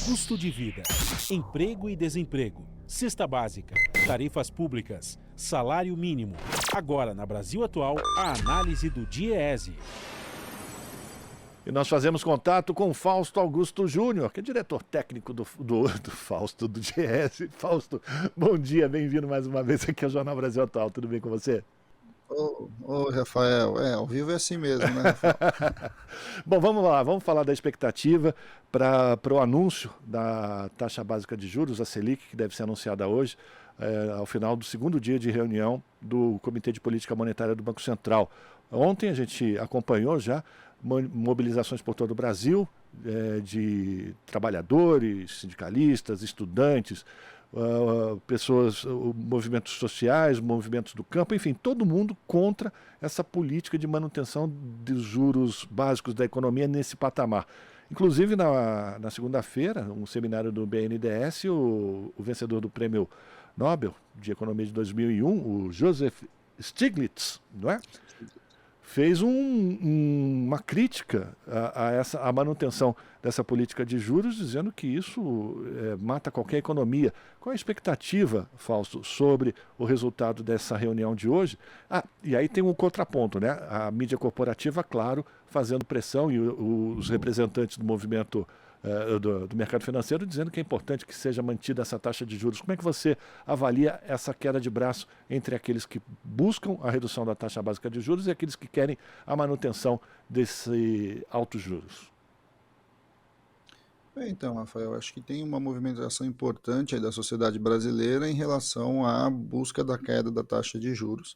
Custo de vida, emprego e desemprego, cesta básica, tarifas públicas, salário mínimo. Agora, na Brasil Atual, a análise do DIEESE. E nós fazemos contato com Fausto Augusto Júnior, que é diretor técnico do Fausto, do DIEESE. Fausto, bom dia, bem-vindo mais uma vez aqui ao Jornal Brasil Atual. Tudo bem com você? Ô, Rafael, ao vivo é assim mesmo, né, Rafael? Bom, vamos lá, vamos falar da expectativa para o anúncio da taxa básica de juros, a Selic, que deve ser anunciada hoje, ao final do segundo dia de reunião do Comitê de Política Monetária do Banco Central. Ontem a gente acompanhou já mobilizações por todo o Brasil, de trabalhadores, sindicalistas, estudantes, pessoas, movimentos sociais, movimentos do campo, enfim, todo mundo contra essa política de manutenção dos juros básicos da economia nesse patamar. Inclusive, na segunda-feira, um seminário do BNDES, o vencedor do Prêmio Nobel de Economia de 2001, o Joseph Stiglitz, não é? Fez uma crítica à manutenção dessa política de juros, dizendo que isso mata qualquer economia. Qual é a expectativa, Fausto, sobre o resultado dessa reunião de hoje? E aí tem um contraponto, né? A mídia corporativa, claro, fazendo pressão, e os representantes do movimento do mercado financeiro dizendo que é importante que seja mantida essa taxa de juros. Como é que você avalia essa queda de braço entre aqueles que buscam a redução da taxa básica de juros e aqueles que querem a manutenção desse altos juros? Então, Rafael, acho que tem uma movimentação importante aí da sociedade brasileira em relação à busca da queda da taxa de juros.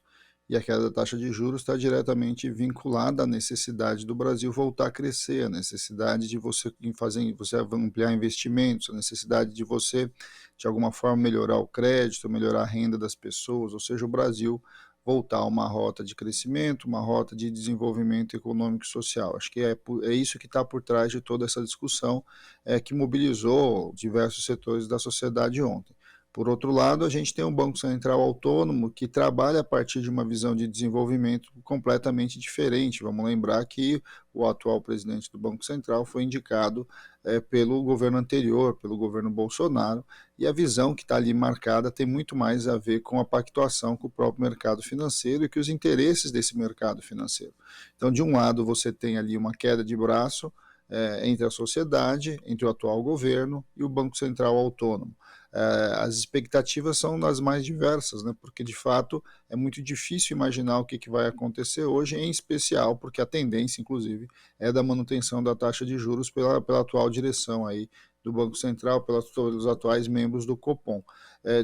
E a queda da taxa de juros está diretamente vinculada à necessidade do Brasil voltar a crescer, a necessidade de você ampliar investimentos, a necessidade de você, de alguma forma, melhorar o crédito, melhorar a renda das pessoas, ou seja, o Brasil voltar a uma rota de crescimento, uma rota de desenvolvimento econômico e social. Acho que é isso que está por trás de toda essa discussão que mobilizou diversos setores da sociedade ontem. Por outro lado, a gente tem um Banco Central autônomo que trabalha a partir de uma visão de desenvolvimento completamente diferente. Vamos lembrar que o atual presidente do Banco Central foi indicado pelo governo anterior, pelo governo Bolsonaro, e a visão que está ali marcada tem muito mais a ver com a pactuação com o próprio mercado financeiro e com os interesses desse mercado financeiro. Então, de um lado, você tem ali uma queda de braço entre a sociedade, entre o atual governo e o Banco Central autônomo. As expectativas são das mais diversas, né, porque de fato é muito difícil imaginar o que vai acontecer hoje, em especial porque a tendência, inclusive, é da manutenção da taxa de juros pela atual direção aí do Banco Central, pelos atuais membros do Copom.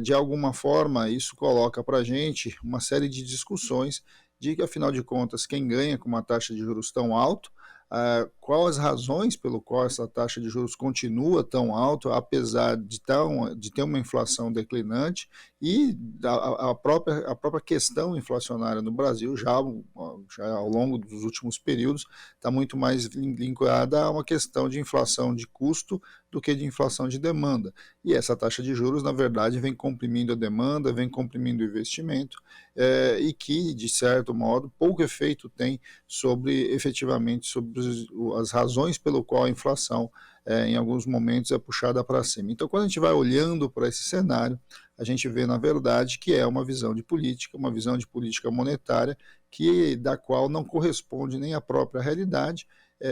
De alguma forma, isso coloca para a gente uma série de discussões de que, afinal de contas, quem ganha com uma taxa de juros tão alta, quais as razões pelo qual essa taxa de juros continua tão alta, apesar de ter uma inflação declinante, e a própria questão inflacionária no Brasil, já ao longo dos últimos períodos, está muito mais vinculada a uma questão de inflação de custo do que de inflação de demanda. E essa taxa de juros, na verdade, vem comprimindo a demanda, vem comprimindo o investimento, e que, de certo modo, pouco efeito tem efetivamente sobre as razões pelo qual a inflação, em alguns momentos, é puxada para cima. Então, quando a gente vai olhando para esse cenário, a gente vê, na verdade, que é uma visão de política monetária, da qual não corresponde nem à própria realidade,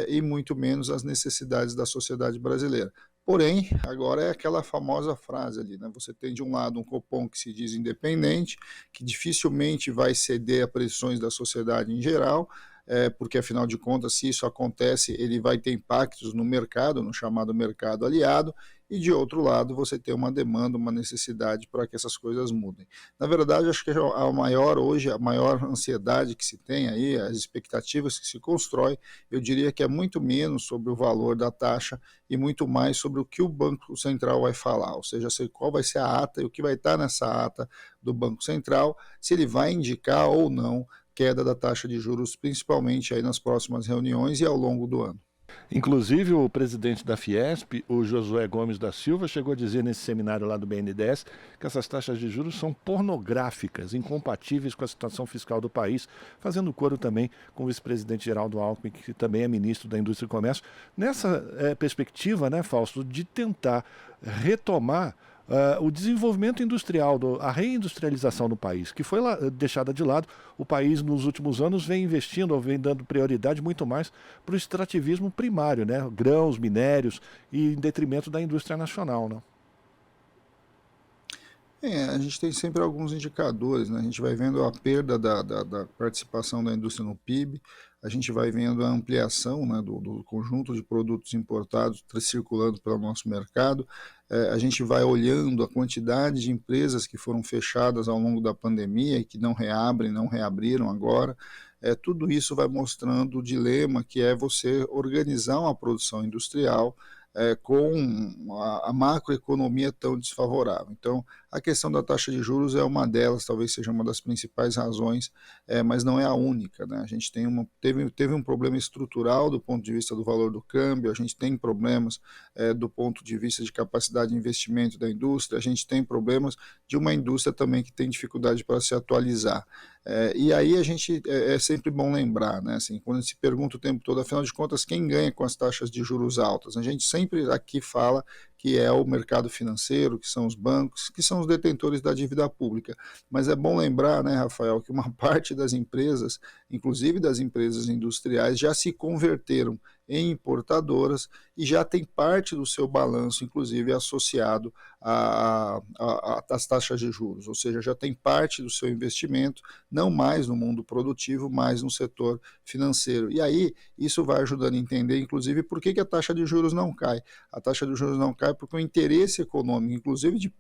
e muito menos às necessidades da sociedade brasileira. Porém, agora é aquela famosa frase ali, né? Você tem de um lado um Copom que se diz independente, que dificilmente vai ceder a pressões da sociedade em geral, porque afinal de contas, se isso acontece, ele vai ter impactos no mercado, no chamado mercado aliado, e de outro lado você tem uma demanda, uma necessidade para que essas coisas mudem. Na verdade, acho que a maior ansiedade que se tem aí, as expectativas que se constrói, eu diria que é muito menos sobre o valor da taxa e muito mais sobre o que o Banco Central vai falar, ou seja, qual vai ser a ata e o que vai estar nessa ata do Banco Central, se ele vai indicar ou não queda da taxa de juros, principalmente aí nas próximas reuniões e ao longo do ano. Inclusive, o presidente da Fiesp, o Josué Gomes da Silva, chegou a dizer nesse seminário lá do BNDES que essas taxas de juros são pornográficas, incompatíveis com a situação fiscal do país, fazendo coro também com o vice-presidente Geraldo Alckmin, que também é ministro da Indústria e Comércio, nessa perspectiva, né, Fausto, de tentar retomar o desenvolvimento industrial, a reindustrialização do país, que foi deixada de lado. O país, nos últimos anos, vem investindo, ou vem dando prioridade muito mais para o extrativismo primário, né? Grãos, minérios, e em detrimento da indústria nacional, né? A gente tem sempre alguns indicadores, né? A gente vai vendo a perda da participação da indústria no PIB, a gente vai vendo a ampliação, né, do conjunto de produtos importados circulando pelo nosso mercado, a gente vai olhando a quantidade de empresas que foram fechadas ao longo da pandemia e que não reabrem, não reabriram agora. Tudo isso vai mostrando o dilema que é você organizar uma produção industrial com a macroeconomia tão desfavorável. Então, a questão da taxa de juros é uma delas, talvez seja uma das principais razões, mas não é a única, né? A gente teve um problema estrutural do ponto de vista do valor do câmbio, a gente tem problemas do ponto de vista de capacidade de investimento da indústria, a gente tem problemas de uma indústria também que tem dificuldade para se atualizar. E aí a gente é sempre bom lembrar, né? Assim, quando se pergunta o tempo todo, afinal de contas, quem ganha com as taxas de juros altas? A gente sempre aqui fala que é o mercado financeiro, que são os bancos, que são os detentores da dívida pública. Mas é bom lembrar, né, Rafael, que uma parte das empresas, inclusive das empresas industriais, já se converteram em importadoras e já tem parte do seu balanço, inclusive, associado às taxas de juros, ou seja, já tem parte do seu investimento, não mais no mundo produtivo, mas no setor financeiro. E aí, isso vai ajudando a entender, inclusive, por que a taxa de juros não cai. A taxa de juros não cai porque o interesse econômico, inclusive de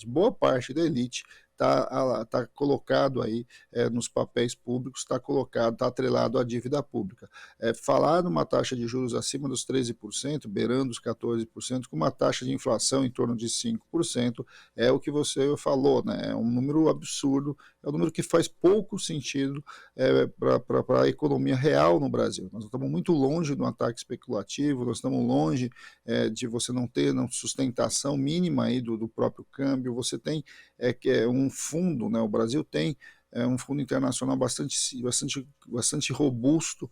boa parte da elite, está colocado aí nos papéis públicos, está atrelado à dívida pública. Falar numa taxa de juros acima dos 13%, beirando os 14%, com uma taxa de inflação em torno de 5%, é o que você falou, né? É um número absurdo, é um número que faz pouco sentido para a economia real no Brasil. Nós estamos muito longe do ataque especulativo, nós estamos longe de você não ter sustentação mínima aí do próprio câmbio, você tem um fundo, né? O Brasil tem um fundo internacional bastante robusto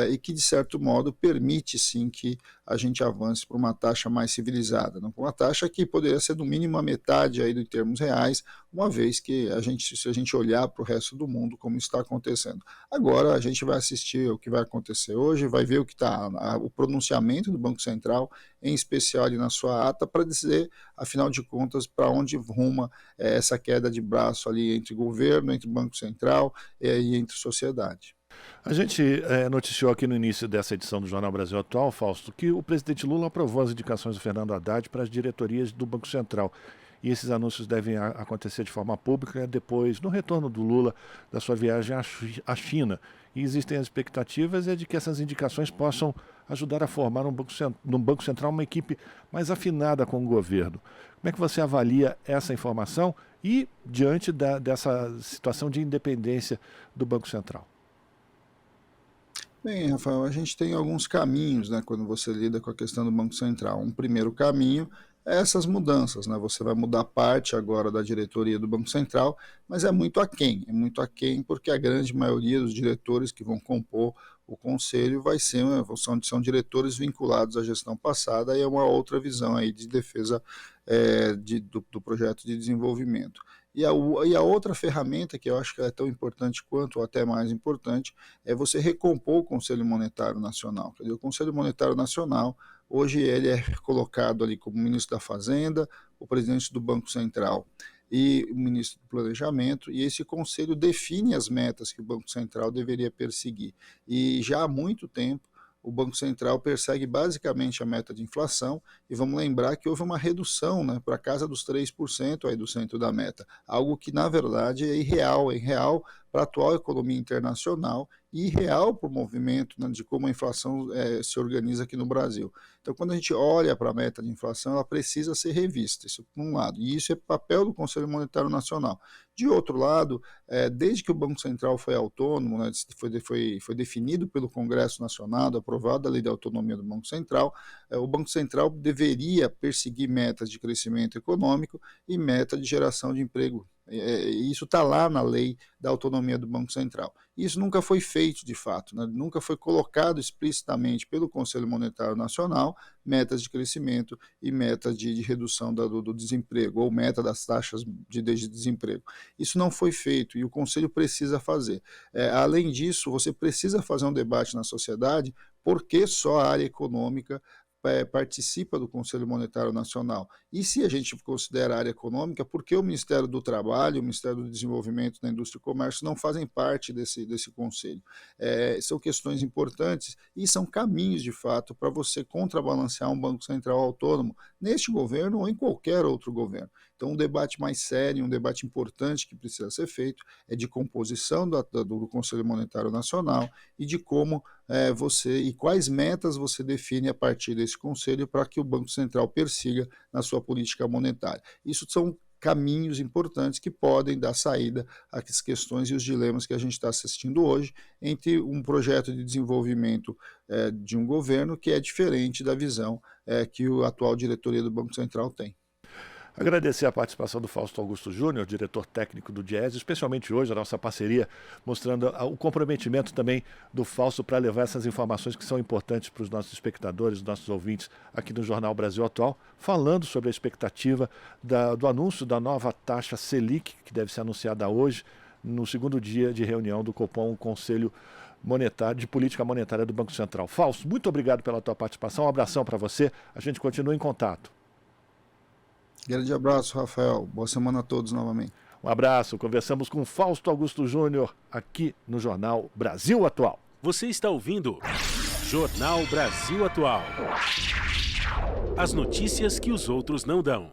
e que, de certo modo, permite sim que a gente avance para uma taxa mais civilizada, não? Uma taxa que poderia ser no mínimo a metade aí em termos reais, uma vez que se a gente olhar para o resto do mundo como está acontecendo. Agora a gente vai assistir o que vai acontecer hoje, vai ver o pronunciamento do Banco Central, em especial ali na sua ata, para dizer, afinal de contas, para onde ruma essa queda de braço ali entre governo, entre Banco Central e entre sociedade. A gente noticiou aqui no início dessa edição do Jornal Brasil Atual, Fausto, que o presidente Lula aprovou as indicações do Fernando Haddad para as diretorias do Banco Central. E esses anúncios devem acontecer de forma pública depois, no retorno do Lula, da sua viagem à China. E existem as expectativas de que essas indicações possam ajudar a formar no Banco Central uma equipe mais afinada com o governo. Como é que você avalia essa informação e diante dessa situação de independência do Banco Central? Bem, Rafael, a gente tem alguns caminhos, né, quando você lida com a questão do Banco Central. Um primeiro caminho é essas mudanças, né? Você vai mudar parte agora da diretoria do Banco Central, mas é muito aquém porque a grande maioria dos diretores que vão compor o conselho são diretores vinculados à gestão passada e é uma outra visão aí de defesa do projeto de desenvolvimento. E a outra ferramenta, que eu acho que é tão importante quanto, ou até mais importante, é você recompor o Conselho Monetário Nacional. Quer dizer, o Conselho Monetário Nacional, hoje ele é colocado ali como ministro da Fazenda, o presidente do Banco Central e o ministro do Planejamento, e esse conselho define as metas que o Banco Central deveria perseguir. E já há muito tempo, o Banco Central persegue basicamente a meta de inflação, e vamos lembrar que houve uma redução, né, para casa dos 3% aí do centro da meta, algo que na verdade é irreal para a atual economia internacional e real para o movimento, né, de como a inflação se organiza aqui no Brasil. Então, quando a gente olha para a meta de inflação, ela precisa ser revista, isso por um lado, e isso é papel do Conselho Monetário Nacional. De outro lado, desde que o Banco Central foi autônomo, né, foi definido pelo Congresso Nacional, aprovada a Lei da Autonomia do Banco Central, o Banco Central deveria perseguir metas de crescimento econômico e meta de geração de emprego. Isso está lá na lei da autonomia do Banco Central. Isso nunca foi feito de fato, né? Nunca foi colocado explicitamente pelo Conselho Monetário Nacional metas de crescimento e metas de redução do desemprego, ou meta das taxas de desemprego. Isso não foi feito e o Conselho precisa fazer. Além disso, você precisa fazer um debate na sociedade porque só a área econômica participa do Conselho Monetário Nacional. E se a gente considera a área econômica, por que o Ministério do Trabalho, o Ministério do Desenvolvimento da Indústria e Comércio não fazem parte desse conselho? São questões importantes e são caminhos, de fato, para você contrabalancear um Banco Central autônomo neste governo ou em qualquer outro governo. Então, um debate mais sério, um debate importante que precisa ser feito é de composição do Conselho Monetário Nacional e de como e quais metas você define a partir desse conselho para que o Banco Central persiga na sua política monetária. Isso são caminhos importantes que podem dar saída às questões e os dilemas que a gente está assistindo hoje entre um projeto de desenvolvimento de um governo que é diferente da visão que a atual diretoria do Banco Central tem. Agradecer a participação do Fausto Augusto Júnior, diretor técnico do Diese, especialmente hoje a nossa parceria, mostrando o comprometimento também do Fausto para levar essas informações que são importantes para os nossos espectadores, nossos ouvintes aqui no Jornal Brasil Atual, falando sobre a expectativa do anúncio da nova taxa Selic, que deve ser anunciada hoje, no segundo dia de reunião do Copom, o Conselho Monetário, de Política Monetária do Banco Central. Fausto, muito obrigado pela tua participação, um abração para você, a gente continua em contato. Grande abraço, Rafael. Boa semana a todos novamente. Um abraço. Conversamos com Fausto Augusto Júnior aqui no Jornal Brasil Atual. Você está ouvindo Jornal Brasil Atual. As notícias que os outros não dão.